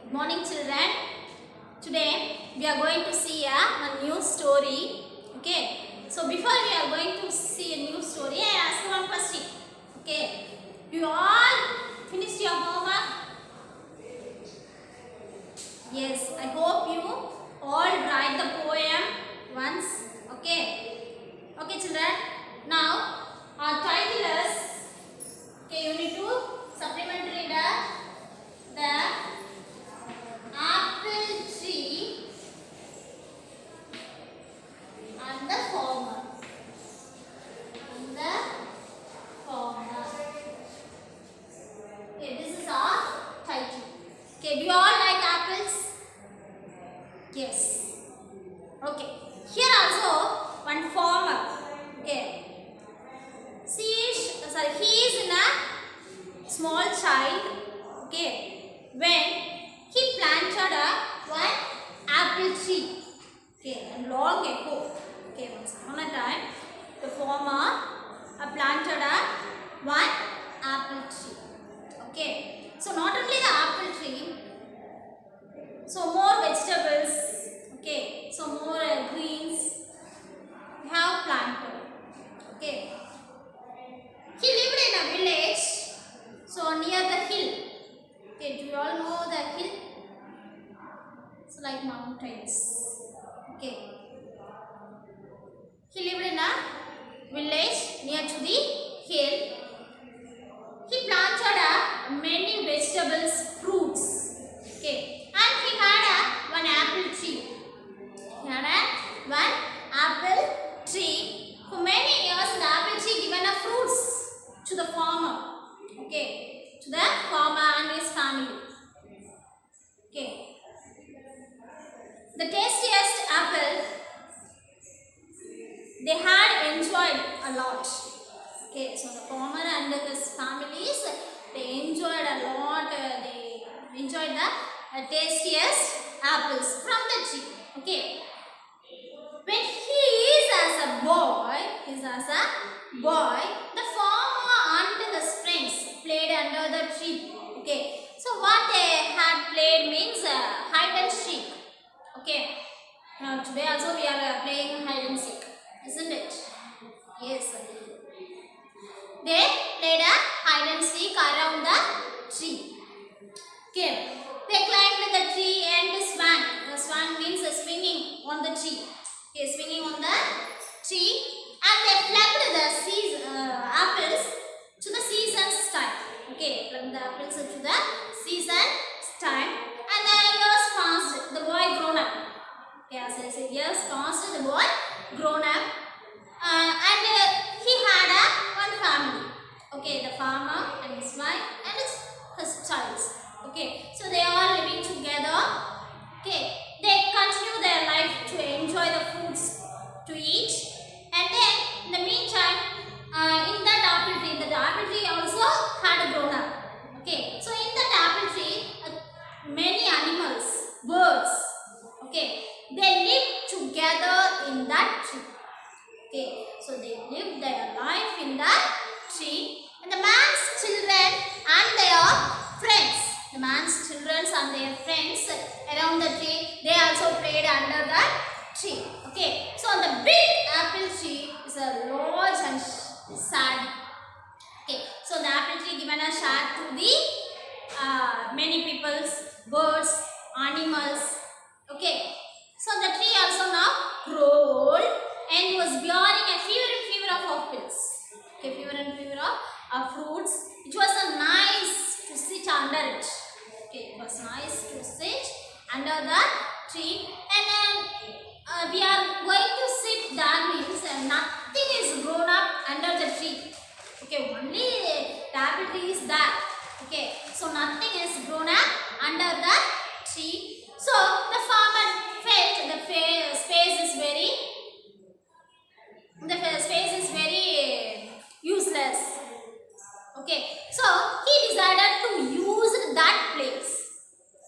Good morning, children. Today we are going to see a new story. Okay. So before we are going to see a new story, I ask you one question. Okay. You all finished your homework? Yes. I hope you all write the poem once. Okay. Okay, children. Now our title is. Okay, Unit 2 Supplementary the apple tree and the farmer. Okay, this is our title. Okay, do you all like apples? Yes. Okay. Here also one farmer. Okay. He is in a small child. Okay. When he planted one apple tree. Okay, and long ago. Okay, once upon a time, the farmer planted one apple tree. Okay, so not only the apple tree, so more vegetables. Okay, so more greens we have planted. Okay, he lived in a village, so near the hill. Okay, do you all know the hill? It's like mountains. Okay. He lived in a village near to the hill. He planted many vegetables, fruits. Okay. And he had one apple tree. He had one apple tree. For many years, the apple tree given fruits to the farmer. Okay. To the farmer and his family. Okay. The tastiest apple they had enjoyed a lot. Okay, so the farmer and his families they enjoyed a lot. They enjoyed the tastiest apples from the tree. Okay, when he is as a boy, the farmer and his friends played under the tree. Okay, so what they had played means hide and seek. Okay, today also we are playing hide and seek. Isn't it? Yes. They played a hide and seek around the tree. Okay. They climbed the tree and swung. The swung means swinging on the tree. Okay, swinging on the tree. And they plucked the apples to the season's time. Okay, plucked the apples to the season's time. And the years passed. The boy grown up. Okay, as I said, years passed. The boy grown up. And he had one family. Okay, the farmer and his wife and his child. Okay, so they are living together. Okay, they continue their life to enjoy the foods to eat. And then, in the meantime, in that apple tree, the apple tree also had grown up. Okay, so in that apple tree, many animals, birds, okay, they live together in that tree. Okay, so they lived their life in the tree. And the man's children and their friends, around the tree, they also played under the tree. Okay, so the big apple tree is a large and sad. Okay, so the apple tree given a shade to the many people's, birds, animals. Okay, so the tree also now grew old and was bearing a fever of apples. Okay, fever of fruits. It was nice to sit under it. Okay, it was nice to sit under the tree. And then we are going to sit that means nothing is grown up under the tree. Okay, only the apple tree is there. Okay, so nothing is grown up under the tree. So the farmer felt the space is very useless. Okay, so he decided to use that place.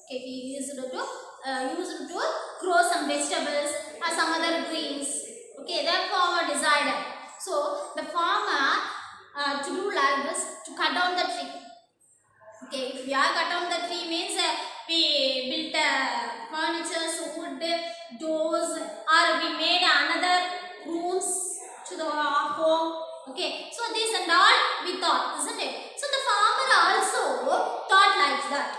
Okay, he used to grow some vegetables or some other greens. Okay, the farmer decided. So the farmer to do like this, to cut down the tree. Okay, if we are cut down the tree means we like that.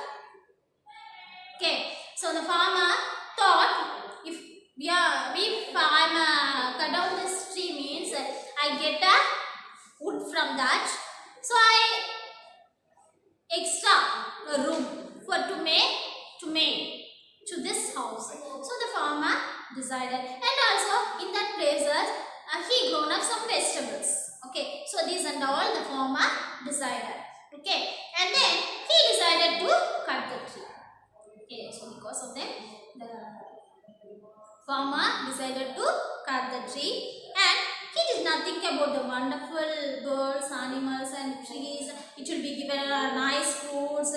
Okay, so the farmer thought, if I'm cut down this tree means I get a wood from that, so I extra room for to make to this house. So the farmer decided, and also in that places he grown up some vegetables. Okay, so these and all the farmer decided. Okay, and then he decided to cut the tree. Okay, so because of them, the farmer decided to cut the tree, and he did not think about the wonderful birds, animals and trees. It will be given nice fruits.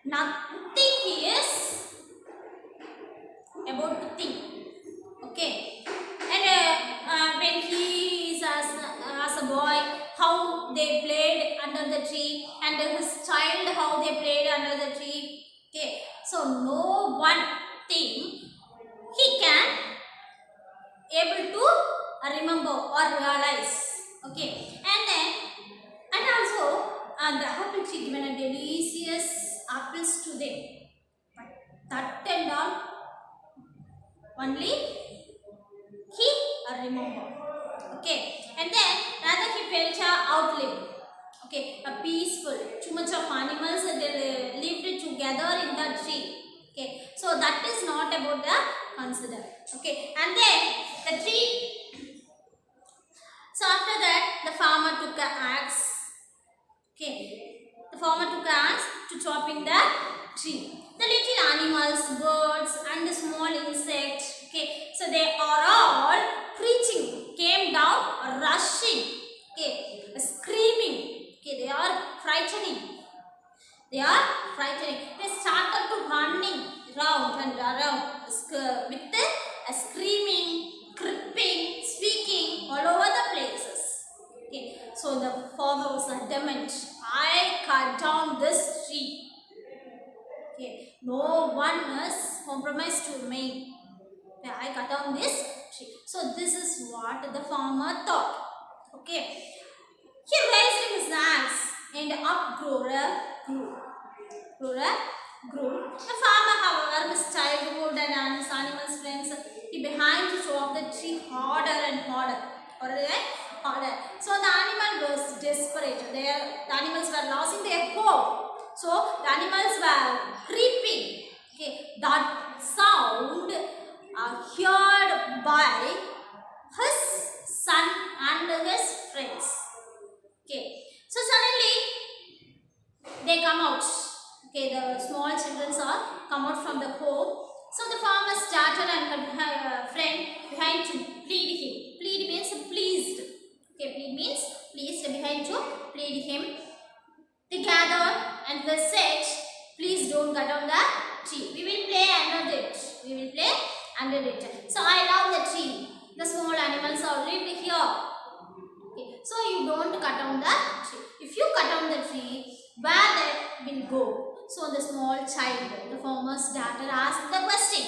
Nothing he is about to think. Okay, and when he is as a boy, how they played under the tree, and his child how they played under the tree. Okay, so no one thing he can able to remember or realize. Okay, and also the apple tree given a delicious apples to them, but that and all only he remember. Okay, and then rather he felt outlive. Okay, a peaceful. Too much of animals they lived together in the tree. Okay, so that is not about the consider. Okay, and then the tree. So after that, the farmer took an axe. Okay, the farmer took an axe to chopping the tree. The little animals, birds, and the small insects. Okay, so they are all preaching, came down, rushing. Okay, screaming. Okay, they are frightening. They are frightening. They started to running round and around with the screaming, creeping, speaking all over the places. Okay, so the father was adamant. I cut down this tree. Okay, no one is compromised to me. Okay, I cut down this tree. So this is what the farmer thought. Okay, he raised his axe and up grew. The farmer, however, his childhood and his animals' friends, he behind to chop the tree harder and harder. So the animal was desperate. The animals were losing their hope. So the animals were creeping. Okay, that sound heard by his son and his friends. Okay, so suddenly they come out. Okay, the small children are come out from the home. So the farmer started and her friend behind to plead him. Plead means pleased. Okay, plead means pleased, behind to plead him. They gathered and they said, please don't cut down the tree. We will play under it. We will play under it. So I love the tree. The small animals are lived here. Okay, so you don't cut down the tree. If you cut down the tree, where they will go? So the small child, the farmer's daughter asked the question.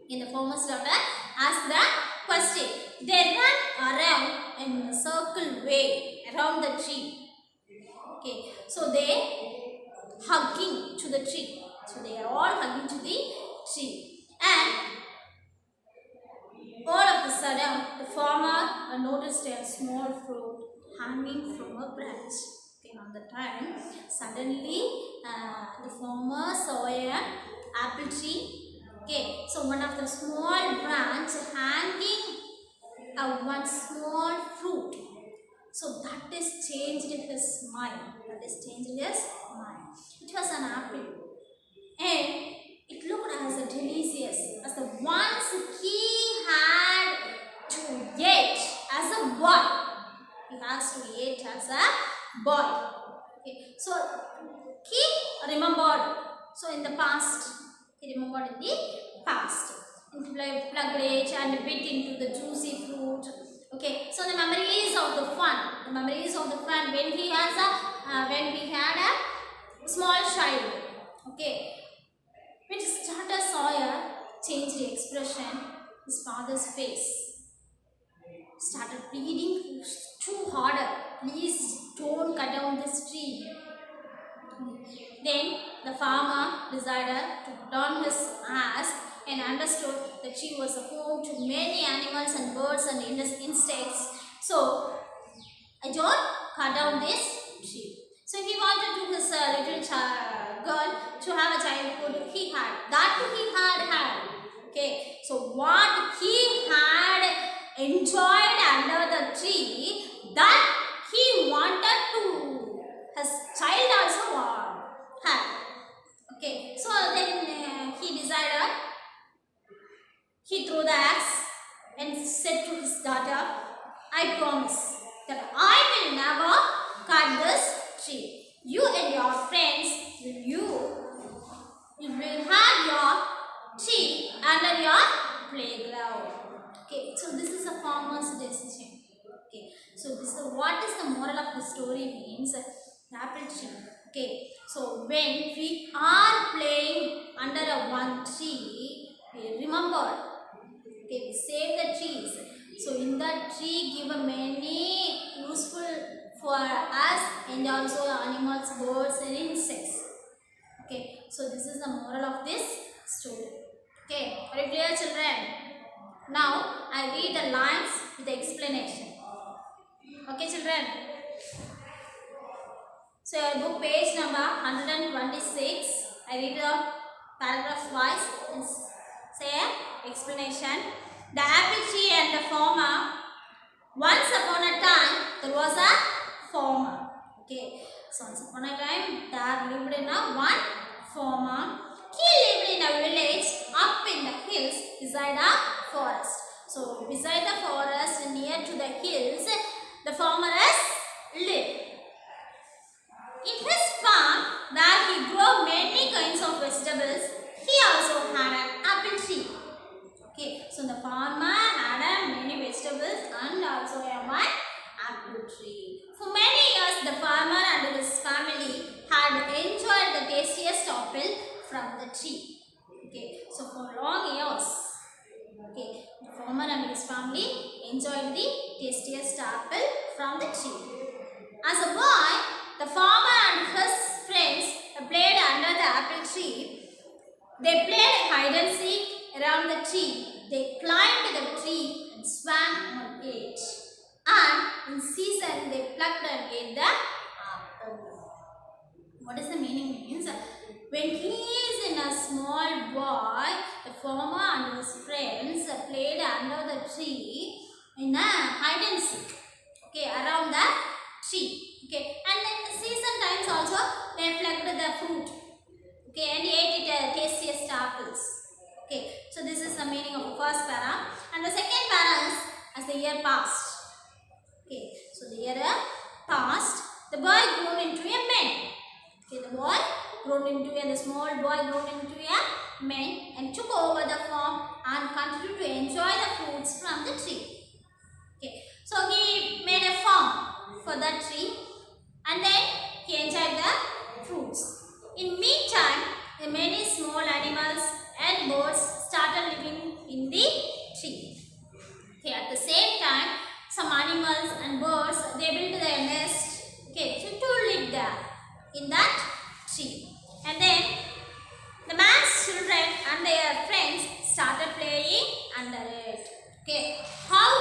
In the farmer's daughter asked the question. They ran around in a circle way around the tree. Okay, so they hugging to the tree. So they are all hugging to the tree. And all of a sudden, the farmer noticed a small fruit hanging from a branch. Okay, on the time, suddenly the farmer saw a apple tree. Okay, so one of the small branch hanging one small fruit. So that is changed his mind. That is changed his mind. It was an apple, and it looked as delicious as the ones he had to eat as a boy. He has to eat as a boy. Okay, so he remembered. So in the past, he remembered in the past. He plugged it and bit into the juicy fruit. Okay, so the memories of the fun. The memories of the fun when he has when we had a small child. Okay, when his daughter saw a changed expression, his father's face started pleading too harder. Please don't cut down this tree. Then the farmer decided to put on his ass and understood the tree was a home to many animals and birds and insects. So John cut down this tree. So he wanted to his little girl to have a childhood he had. That too he had. Okay. So what he had enjoyed under the tree, that he wanted to his child also had. Okay. So then he decided, he threw the axe and said to his daughter, I promise that I will never cut this tree. You and your friends you will have your tree under your playground. Okay, so this is a farmer's decision. Okay, so this is what is the moral of the story means, the apple tree. Okay, so when we are playing under a one tree, we remember, okay, we save the trees. So in that tree give a many useful for us and also animals, birds and insects. Okay, so this is the moral of this story. Okay, are you clear, children? Now I read the lines with the explanation. Okay, children. So your book page number 126. I read the paragraph wise and say explanation. The apple tree and the farmer. Once upon a time, there was a farmer. Okay, so once upon a time, there lived in a one farmer. He lived in a village up in the hills beside a forest. So beside the forest, near to the hills, the farmer has lived. In his farm, where he grew many kinds of vegetables, he also had an apple tree. Okay, so the farmer had many vegetables and also a one apple tree. For many years, the farmer and his family had enjoyed the tastiest apple from the tree. Okay, so for long years, okay, the farmer and his family enjoyed the tastiest apple from the tree. As a boy, the farmer and his friends played under the apple tree. They played hide and seek around the tree. They climbed the tree and swam on it. And in season, they plucked and ate the apple. What is the meaning? Means when he is in a small boy, the farmer and his friends played under the tree in a hide and seek. Okay, around the tree. Okay, and then the season times also they plucked the fruit. Okay, and ate it tastiest apples. Okay, so this is the meaning of the first para. And the second para is as the year passed. Okay, so the year passed, the boy grew into a man. Okay, the boy grew into the small boy grew into a man and took over the farm and continued to enjoy the fruits from the tree. Okay, so he made a farm for that tree and then he enjoyed the fruits. In meantime, the many small animals and birds started living in the tree. Okay, at the same time, some animals and birds they built their nest. Okay, so to live there in that tree. And then the man's children and their friends started playing under it. Okay, how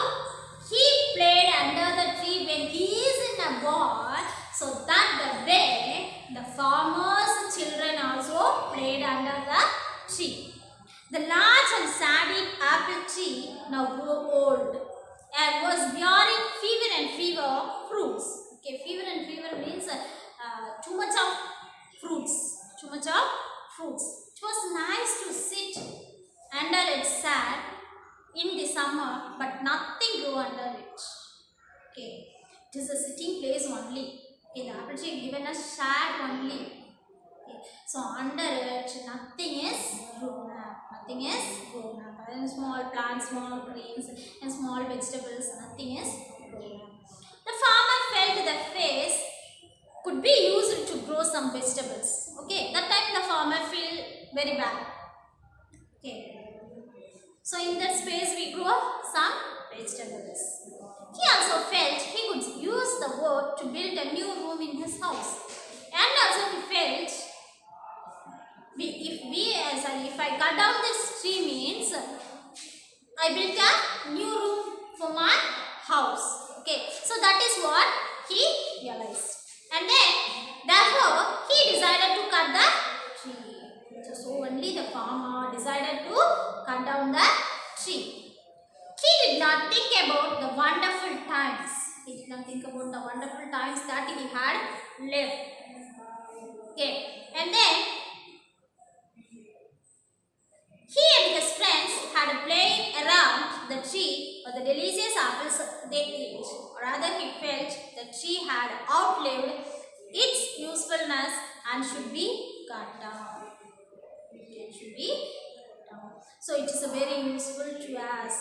he played under the tree when he is in a boy, so that the way the farmer's children also played under the tree. The large and sandy apple tree now grew old and was bearing fever fruits. Okay, fever and fever means too much of fruits. Too much of fruits. It was nice to sit under its shade in the summer, but nothing grew under it. Okay, it is a sitting place only. Okay, the apple tree given a shade only. Okay, so under it nothing is grown up. Nothing is grown up. And small plants, small greens, and small vegetables. Nothing is grown up. The farmer felt the face could be used to grow some vegetables. Okay, that time the farmer feel very bad. Okay, so in that space we grow some vegetables. He also felt he could use the wood to build a new room in his house. And also he felt, if I cut down this tree means I built a new room for my house. Okay, so that is what he realized. And then, therefore, he decided to cut the tree. So only the farmer decided to cut down the tree. He did not think about the wonderful times. He did not think about the wonderful times that he had lived. Okay, and then he and his friends had playing around the tree for the delicious apples they ate. Or rather, he felt the tree had outlived its usefulness and should be cut down. It should be cut down. So it is a very useful to us.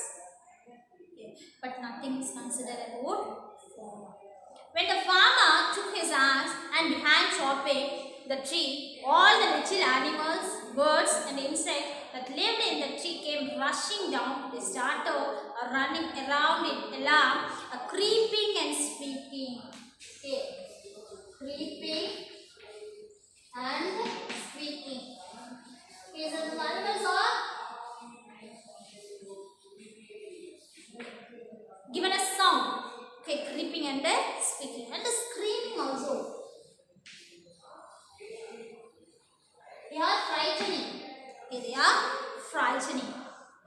Okay. But nothing is considered about farmer. When the farmer took his axe and began chopping the tree, all the little animals, birds and insects that lived in the tree came rushing down. They started running around in alarm, creeping and squeaking. Okay. Creeping and squeaking. Okay, so the animals are given a sound. Okay, creeping and squeaking and screaming also. They are frightening. Okay, they are frightening.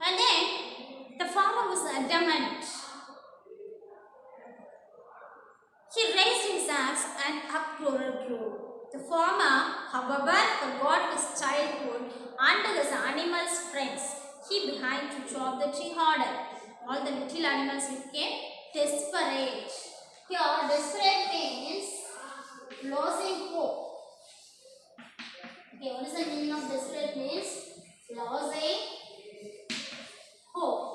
And then the farmer was adamant. He raised his axe and uproar grew. The farmer, however, forgot his childhood and his animals' friends. He began to chop the tree harder. All the little animals became desperate. Here, desperate means losing hope. Okay, what is the meaning of desperate means? Losing hope.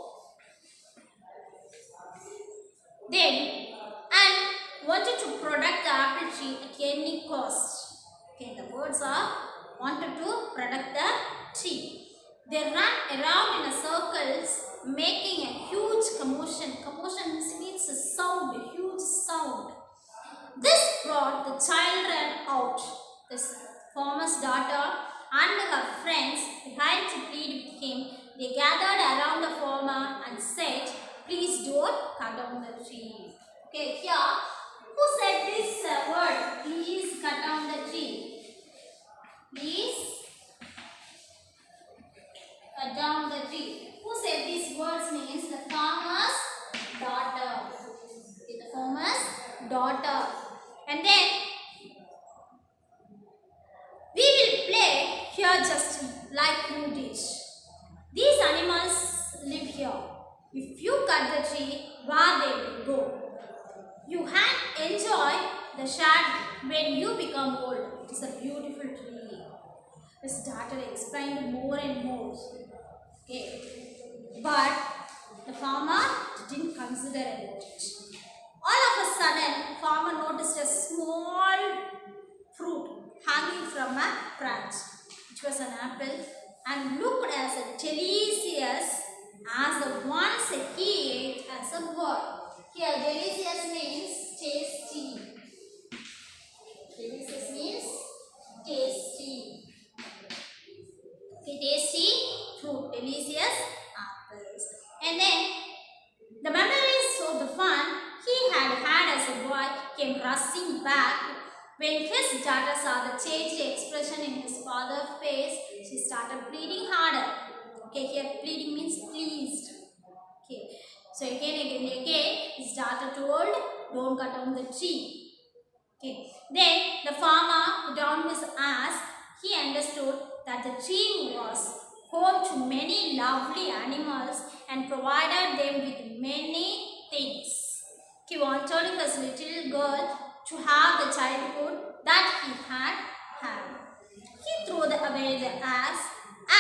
Then, and wanted to protect the apple tree at any cost. Okay, the birds are wanted to protect the tree. They ran around in a circles, making a huge commotion. Commotion means a sound, a huge sound. This brought the children out. This farmer's daughter and her friends began to plead with him. They gathered around the farmer and said, "Please don't cut down the tree." Okay, here, who said this word? Please cut down the tree. Please cut down the tree. Who said these words means the farmer's daughter. Okay, the farmer's daughter. And then we will play here just like you did. These animals live here. If you cut the tree, where they will go? You can enjoy the shade when you become old. It is a beautiful tree. His daughter explained more and more. Okay. But the farmer didn't consider about it. All of a sudden, farmer noticed a small fruit hanging from a branch, which was an apple, and looked as delicious as the ones he ate as a boy. Here, delicious means tasty. Delicious means tasty. Okay, tasty fruit, delicious apples. And then the memories of the fun he had had as a boy came rushing back. When his daughter saw the changed expression in his father's face, she started pleading harder. Okay, here pleading means pleased. Okay, so again, his daughter told, "Don't cut down the tree." Okay, then the farmer put down his axe. He understood that the tree was home to many lovely animals and provided them with many things. He wanted his little girl to have the childhood that he had had. He threw away the axe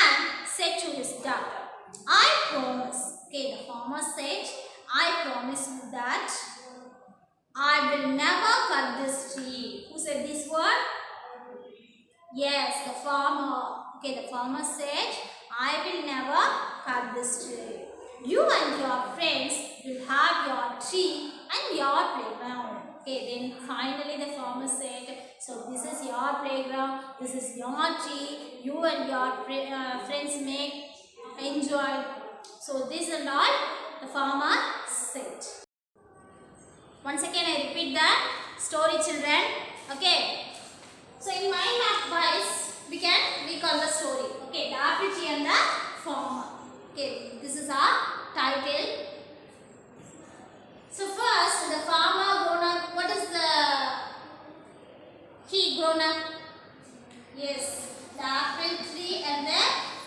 and said to his daughter, "I promise." Okay, the farmer said, "I promise you that I will never cut this tree." Who said this word? Yes, the farmer. Okay, the farmer said, "I will never cut this tree. You and your friends will have your tree and your playground." Okay, then finally the farmer said, so this is your playground, this is your tree, you and your friends may enjoy. So this and all the farmer said. Once again I repeat the story, children. Okay. So in mind map wise we can recall the story. Okay, the apple tree and the farmer. Okay, this is our title. So first the farmer grown up. What is the he grown up? Yes, the apple tree and the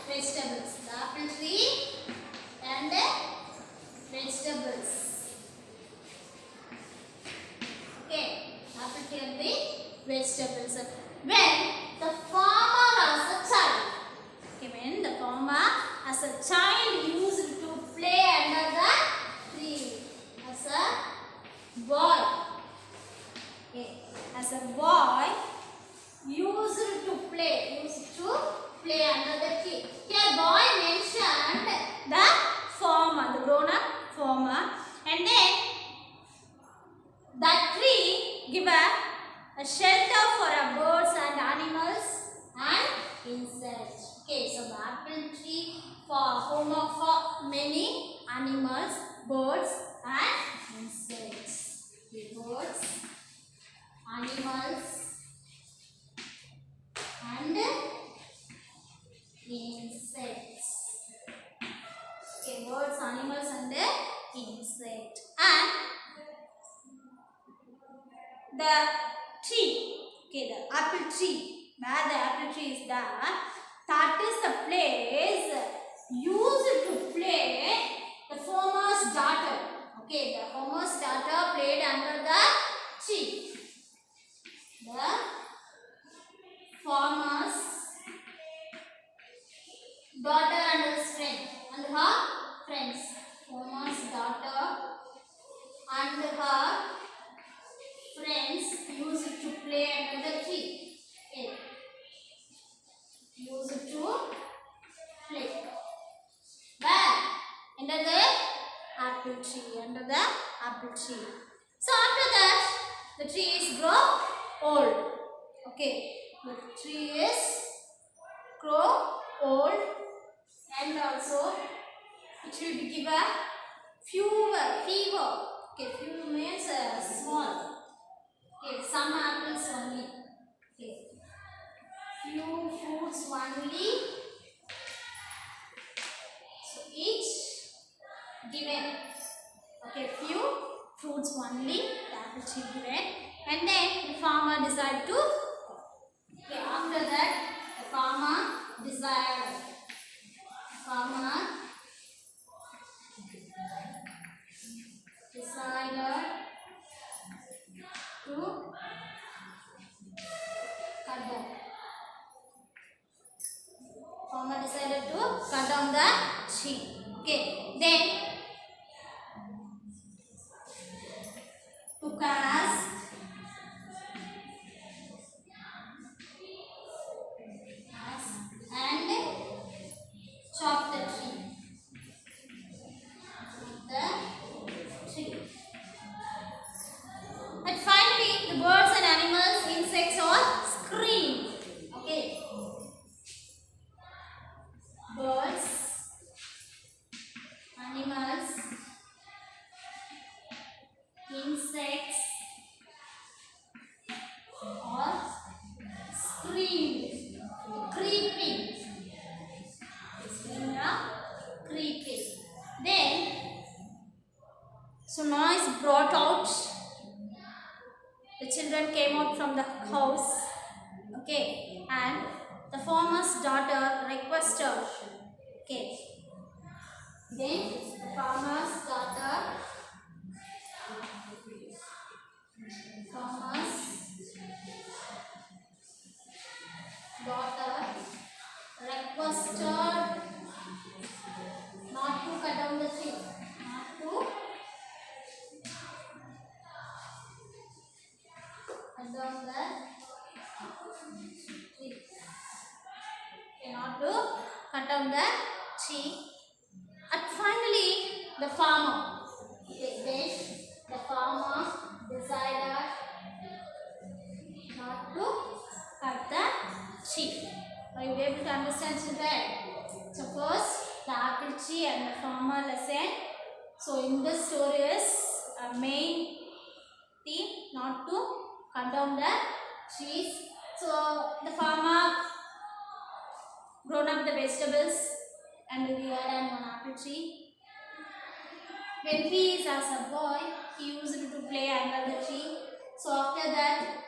vegetables. The apple tree and the vegetables. Okay, apple tree and the vegetables. When the farmer as a child. Okay, when the farmer as a child used to play under the tree. As a boy. Okay, as a boy used to play under the tree. Here boy mentioned the farmer, the grown up farmer, and then that tree give a shelter for birds and animals and insects. Okay, so the apple tree for home for many animals, birds and insects. Okay, birds, animals and insects. Okay, birds, animals and insect. And the tree, okay, the apple tree, where the apple tree is there, that is the place used to play the farmer's daughter. Okay, the farmer's daughter played under the tree. The farmer's daughter and his friend and her friends. Farmer's daughter and her friends used to play under the tree. Okay. Used to play. Where? Under the apple tree. Under the apple tree. So after that, the tree is grow old. Okay. The tree is grow old, and also it will give a fever. Okay, fever means small. Okay, some apples only. Okay, few fruits only. So each given. Okay, few fruits only. The apple tree given, and then the farmer decided to. Okay, after that, the farmer decided to cut down. Farmer decided to cut down the tree. Okay, then took an axe and chopped the tree. And finally, the birds and animals, insects all scream. Okay. Birds, animals, insects all scream. Creeping. Creeping. Then, so noise brought out. The children came out from the house. Okay, and the farmer's daughter requested. Okay, then the farmer's daughter requested not to cut down the tree. Not to cut down the tree. Okay, not to cut down the tree. And finally, the farmer. Okay, then the farmer decided Are you able to understand, children? So first, the apple tree and the farmer lesson. So in this story is a main theme not to cut down the trees. So the farmer grown up the vegetables and we had one apple tree. When he is as a boy, he used to play under the tree. So after that,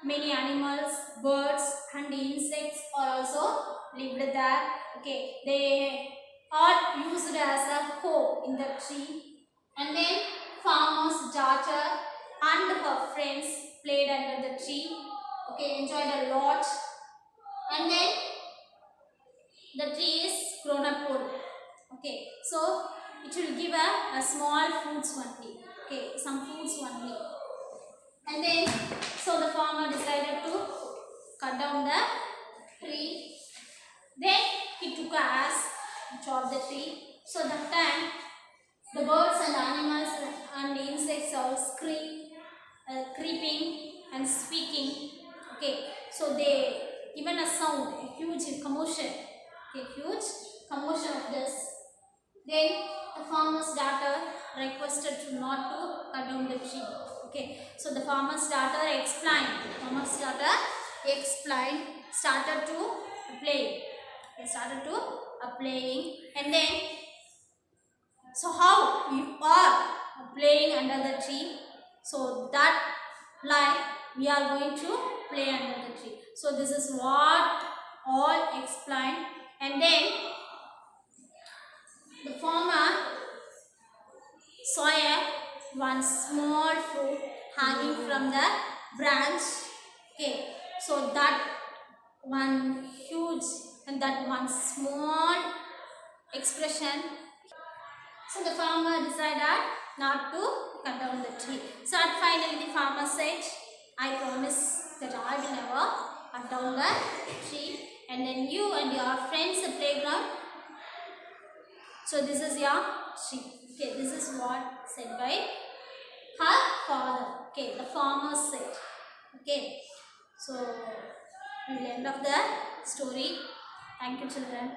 many animals, birds and insects are also lived there. Okay, they are used as a home in the tree. And then farmer's daughter and her friends played under the tree. Okay, enjoyed a lot. And then the tree is grown up old. Okay, so it will give a small fruits only. Okay, some fruits only. And then, so the farmer decided to cut down the tree. Then he took a axe and chopped the tree. So that time, the birds and animals and insects are creeping and speaking. Okay, so they given a sound, a huge commotion. Okay, huge commotion of this. Then the farmer's daughter requested to not to cut down the tree. Okay, so the farmer's daughter explained. Farmer's daughter explained, started to play. They started to playing, and then so how you are playing under the tree. So that like we are going to play under the tree. So this is what all explained, and then the farmer saw one small fruit hanging from the branch. Okay, so that one huge and that one small expression. So the farmer decided not to cut down the tree. So at finally the farmer said, I promise that I will never cut down the tree, and then you and your friends at playground. So this is your tree. Okay, this is what said by her father. Okay, the farmer said. Okay, so we will end of the story. Thank you, children.